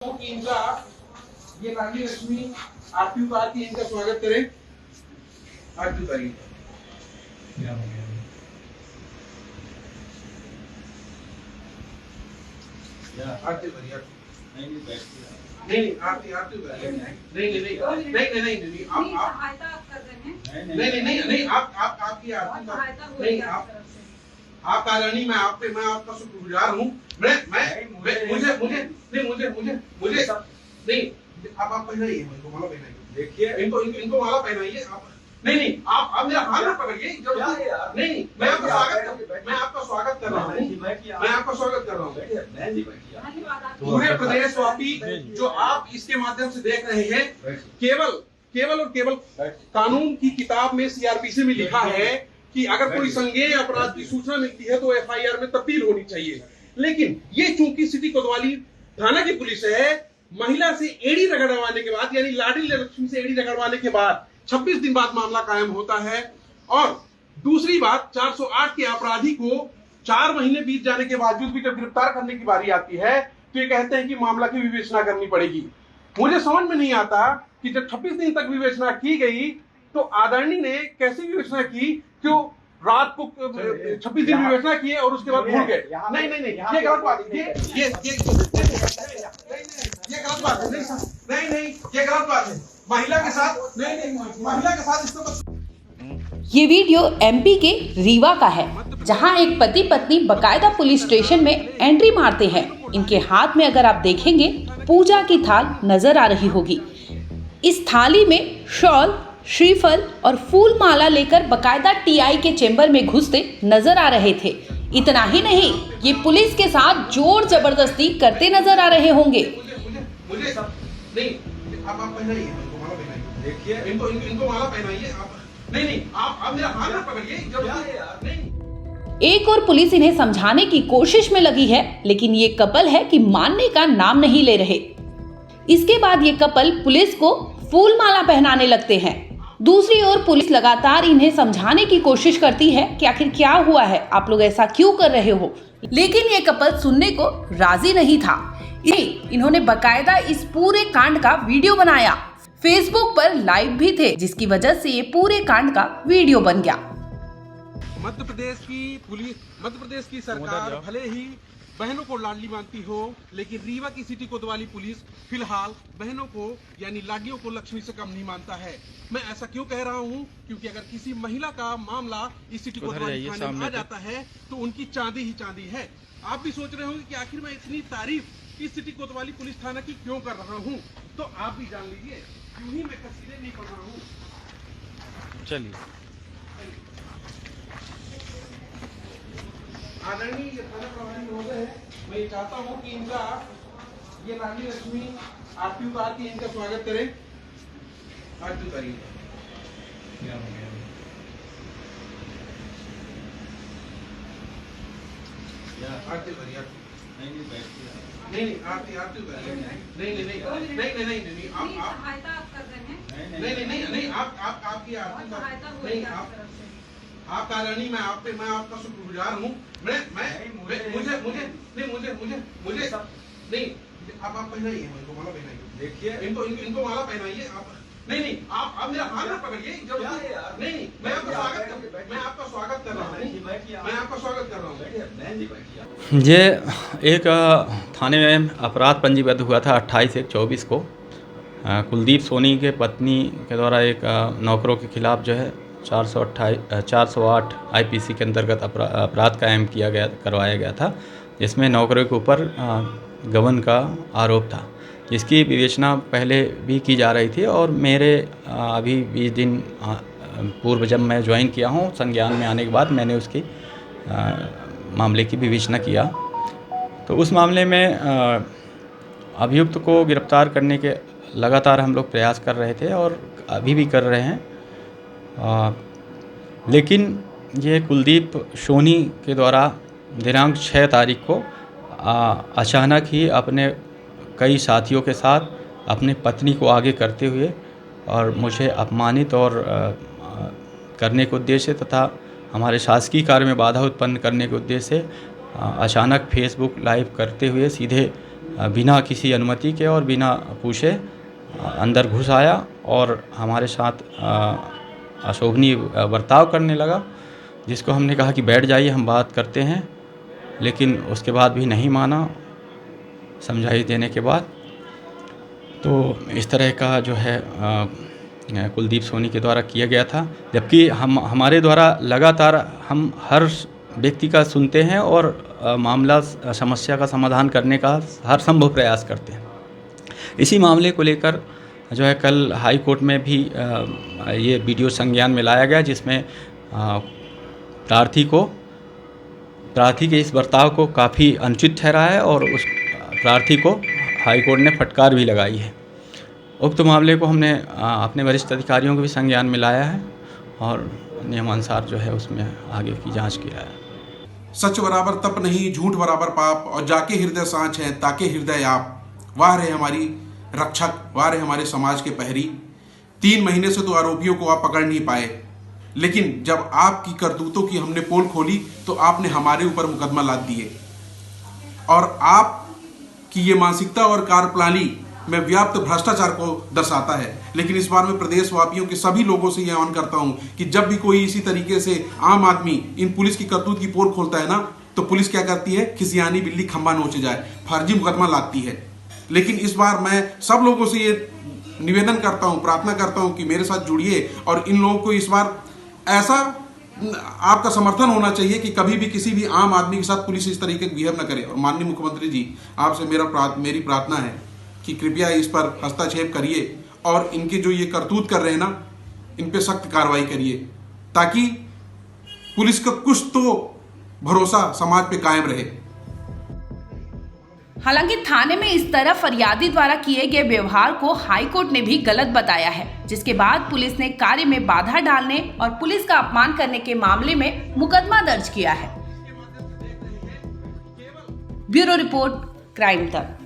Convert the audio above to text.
कि इनका ये रानी लक्ष्मी आरती उतार के इनका स्वागत करें। आरती उतारिए। आरती उतारिए। नहीं आरती उतारिए। नहीं आप आपकी आरती नहीं आप रानी मैं आपका शुक्रगुजार हूँ। मुझे नहीं आप पहनाइए, इनको माला पहनाइए। देखिए इनको माला पहनाइए आप। नहीं आप मेरा हाथ मत पकड़िए। नहीं मैं आपका स्वागत कर रहा हूँ। पूरे प्रदेशवासी जो आप इसके माध्यम से देख रहे हैं, केवल कानून की किताब में सीआरपीसी में लिखा है कि अगर कोई संज्ञेय अपराध की सूचना मिलती है तो एफआईआर में तब्दील होनी चाहिए। लेकिन ये चूंकि सिटी कोतवाली थाना की पुलिस है, महिला से एड़ी रगड़वाने के बाद, यानी लाडली लक्ष्मी से एड़ी रगड़वाने के बाद 26 दिन बाद मामला कायम होता है। और दूसरी बात, 408 के अपराधी को 4 महीने बीत जाने के बावजूद भी जब गिरफ्तार करने की बारी आती है तो ये कहते हैं कि मामला की विवेचना करनी पड़ेगी। मुझे समझ में नहीं आता कि जब 26 दिन तक विवेचना की गई तो आदरणीय ने कैसे विवेचना की, क्यों रात को 26 दिन विवेचना किए और उसके बाद भूल गए। नहीं ये गलत बात है। ये गलत बात है। नहीं ये गलत बात है। महिला के साथ इसको ये वीडियो एमपी के रीवा का है, जहां एक पति पत्नी बकायदा पुलिस स्टेशन में एंट्री मारते हैं। इनके हाथ में अगर आप देखेंगे पूजा की थाल नजर आ रही होगी। इस थाली में शॉल, श्रीफल और फूल माला लेकर बकायदा टीआई के चेंबर में घुसते नजर आ रहे थे। इतना ही नहीं, ये पुलिस के साथ जोर जबरदस्ती करते नजर आ रहे होंगे। मुझे नहीं आप पहनाइए, इनको माला पहनाइए। देखिए इनको माला पहनाइए आप। नहीं आप मेरा हाथ मत पकड़िए। एक और पुलिस इन्हें समझाने की कोशिश में लगी है, लेकिन ये कपल है कि मानने का नाम नहीं ले रहे। इसके बाद ये कपल पुलिस को फूल माला पहनाने लगते हैं। दूसरी ओर पुलिस लगातार इन्हें समझाने की कोशिश करती है कि आखिर क्या हुआ है, आप लोग ऐसा क्यों कर रहे हो, लेकिन ये कपल सुनने को राजी नहीं था। इन्होंने बकायदा इस पूरे कांड का वीडियो बनाया, फेसबुक पर लाइव भी थे, जिसकी वजह से ये पूरे कांड का वीडियो बन गया। मध्य प्रदेश की सरकार भले ही बहनों को लाडली मानती हो, लेकिन रीवा की सिटी कोतवाली पुलिस फिलहाल बहनों को यानी लाडलियों को लक्ष्मी से कम नहीं मानता है। मैं ऐसा क्यों कह रहा हूं, क्योंकि अगर किसी महिला का मामला इस सिटी कोतवाली थाने में आ जाता है तो उनकी चांदी ही चांदी है। आप भी सोच रहे होंगे कि आखिर मैं इतनी तारीफ इस सिटी कोतवाली पुलिस थाना की क्यों कर रहा हूँ, तो आप भी जान लीजिए क्यों ही मैं कसीदे नहीं पढ़ रहा हूँ। चलिए आदरणीय थाना प्रभारी महोदय है, मैं ये चाहता हूँ कि इनका ये रानी लक्ष्मी आरती उतार के इनका स्वागत करें। आरती उतारिए। आरती उतारिए। नहीं आरती उतारिए। नहीं आप आपकी आरती नहीं आप रानी मैं आपका शुक्रगुजार हूँ। मुझे नहीं आप पहनाइए, इनको माला पहनाइए। देखिए इनको माला पहनाइए आप। नहीं आप मेरा हाथ मत पकड़िए। नहीं मैं आपका स्वागत कर रहा हूँ। ये एक थाने में अपराध पंजीबद्ध हुआ था 28/1/24 को। कुलदीप सोनी के पत्नी के द्वारा एक नौकरों के खिलाफ जो है 408 आईपीसी के अंतर्गत अपराध कायम करवाया गया था, जिसमें नौकरों के ऊपर गबन का आरोप था, जिसकी विवेचना पहले भी की जा रही थी। और मेरे अभी 20 दिन पूर्व जब मैं ज्वाइन किया हूँ, संज्ञान में आने के बाद मैंने उसकी मामले की विवेचना किया। तो उस मामले में अभियुक्त को गिरफ्तार करने के लगातार हम लोग प्रयास कर रहे थे और अभी भी कर रहे हैं। लेकिन ये कुलदीप सोनी के द्वारा दिनांक 6 तारीख को अचानक ही अपने कई साथियों के साथ अपनी पत्नी को आगे करते हुए और मुझे अपमानित और करने के उद्देश्य से तथा हमारे शासकीय कार्य में बाधा उत्पन्न करने के उद्देश्य से अचानक फेसबुक लाइव करते हुए सीधे बिना किसी अनुमति के और बिना पूछे अंदर घुस आया और हमारे साथ अशोभनीय बर्ताव करने लगा, जिसको हमने कहा कि बैठ जाइए, हम बात करते हैं, लेकिन उसके बाद भी नहीं माना। समझाई देने के बाद तो इस तरह का जो है कुलदीप सोनी के द्वारा किया गया था, जबकि हमारे द्वारा लगातार हम हर व्यक्ति का सुनते हैं और मामला समस्या का समाधान करने का हर संभव प्रयास करते हैं। इसी मामले को लेकर जो है कल हाई कोर्ट में भी ये वीडियो संज्ञान में लाया गया, जिसमें प्रार्थी के इस बर्ताव को काफ़ी अनुचित ठहरा है और उस प्रार्थी को हाई कोर्ट ने फटकार भी लगाई है। उक्त मामले को हमने अपने वरिष्ठ अधिकारियों को भी संज्ञान में लाया है और नियमानुसार जो है उसमें आगे की जांच किया है। सच बराबर तप नहीं, झूठ बराबर पाप, और जाके हृदय सांच है ताके हृदय आप। वाह रहे हमारी रक्षक, वाह रहे हमारे समाज के पहरी। 3 महीने से तो आरोपियों को आप पकड़ नहीं पाए, लेकिन जब आपकी करतूतों की हमने पोल खोली तो आपने हमारे ऊपर मुकदमा लाद दिए। और आपकी ये मानसिकता और कार्यप्रणाली में व्याप्त भ्रष्टाचार को दर्शाता है। लेकिन इस बार मैं प्रदेशवासियों के सभी लोगों से यह आह्वान करता हूं कि जब भी कोई इसी तरीके से आम आदमी इन पुलिस की करतूत की पोल खोलता है ना, तो पुलिस क्या करती है, खिसियानी बिल्ली खंबा नोचे जाए, फर्जी मुकदमा लाती है। लेकिन इस बार मैं सब लोगों से ये निवेदन करता हूं, प्रार्थना करता हूं कि मेरे साथ जुड़िए और इन लोगों को इस बार ऐसा आपका समर्थन होना चाहिए कि कभी भी किसी भी आम आदमी के साथ पुलिस इस तरीके बिहेव न करे। और माननीय मुख्यमंत्री जी, आपसे मेरी प्रार्थना है कि कृपया इस पर हस्तक्षेप करिए और इनके जो ये करतूत कर रहे हैं ना, इन पे सख्त कार्रवाई करिए, ताकि पुलिस का कुछ तो भरोसा समाज पे कायम रहे। हालांकि थाने में इस तरह फरियादी द्वारा किए गए व्यवहार को हाईकोर्ट ने भी गलत बताया है, जिसके बाद पुलिस ने कार्य में बाधा डालने और पुलिस का अपमान करने के मामले में मुकदमा दर्ज किया है। ब्यूरो रिपोर्ट, क्राइम तक।